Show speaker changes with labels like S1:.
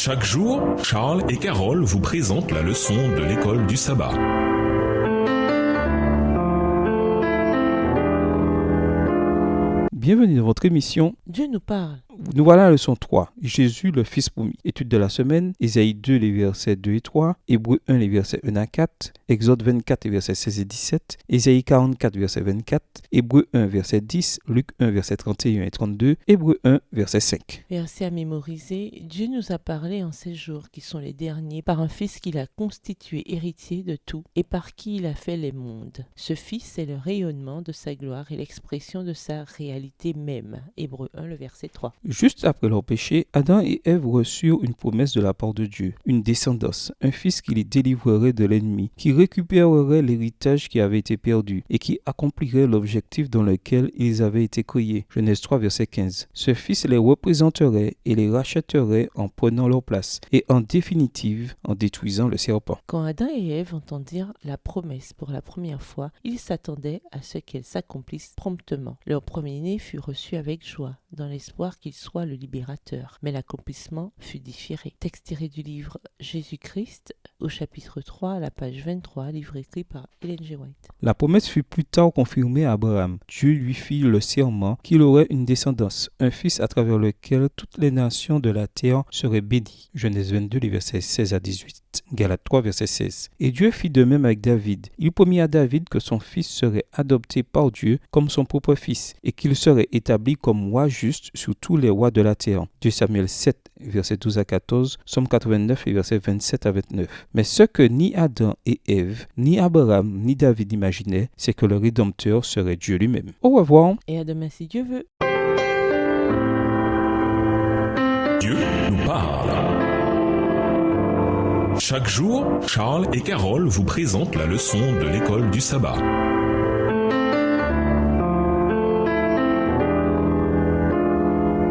S1: Chaque jour, Charles et Carole vous présentent la leçon de l'école du sabbat.
S2: Bienvenue dans votre émission
S3: Dieu nous parle.
S2: Nous voilà à la leçon 3, Jésus le Fils promis. Étude de la semaine, Ésaïe 2, les versets 2 et 3, Hébreux 1, les versets 1 à 4, Exode 24, les versets 16 et 17, Ésaïe 44, verset 24, Hébreux 1, verset 10, Luc 1, verset 31 et 32, Hébreux 1, verset 5.
S3: Verset à mémoriser. Dieu nous a parlé en ces jours qui sont les derniers par un Fils qu'il a constitué héritier de tout et par qui il a fait les mondes. Ce Fils est le rayonnement de sa gloire et l'expression de sa réalité même. Hébreux 1, le verset 3.
S2: Juste après leur péché, Adam et Ève reçurent une promesse de la part de Dieu, une descendance, un fils qui les délivrerait de l'ennemi, qui récupérerait l'héritage qui avait été perdu et qui accomplirait l'objectif dans lequel ils avaient été créés. Genèse 3, verset 15. Ce fils les représenterait et les rachèterait en prenant leur place et en définitive en détruisant le serpent.
S3: Quand Adam et Ève entendirent la promesse pour la première fois, ils s'attendaient à ce qu'elle s'accomplisse promptement. Leur premier-né fut reçu avec joie, dans l'espoir qu'il soit le libérateur. Mais l'accomplissement fut différé. Texte tiré du livre Jésus-Christ, au chapitre 3, à la page 23, livre écrit par Ellen G. White.
S2: La promesse fut plus tard confirmée à Abraham. Dieu lui fit le serment qu'il aurait une descendance, un fils à travers lequel toutes les nations de la terre seraient bénies. Genèse 22, les versets 16 à 18. Galates 3, verset 16. Et Dieu fit de même avec David. Il promit à David que son fils serait adopté par Dieu comme son propre fils et qu'il serait établi comme roi juste sur tous les rois de la terre. 2 Samuel 7, verset 12 à 14, Somme 89 et versets 27 à 29. Mais ce que ni Adam et Ève, ni Abraham, ni David imaginaient, c'est que le Rédempteur serait Dieu lui-même. Au revoir.
S3: Et à demain si Dieu veut.
S1: Dieu nous parle. Chaque jour, Charles et Carole vous présentent la leçon de l'école du sabbat.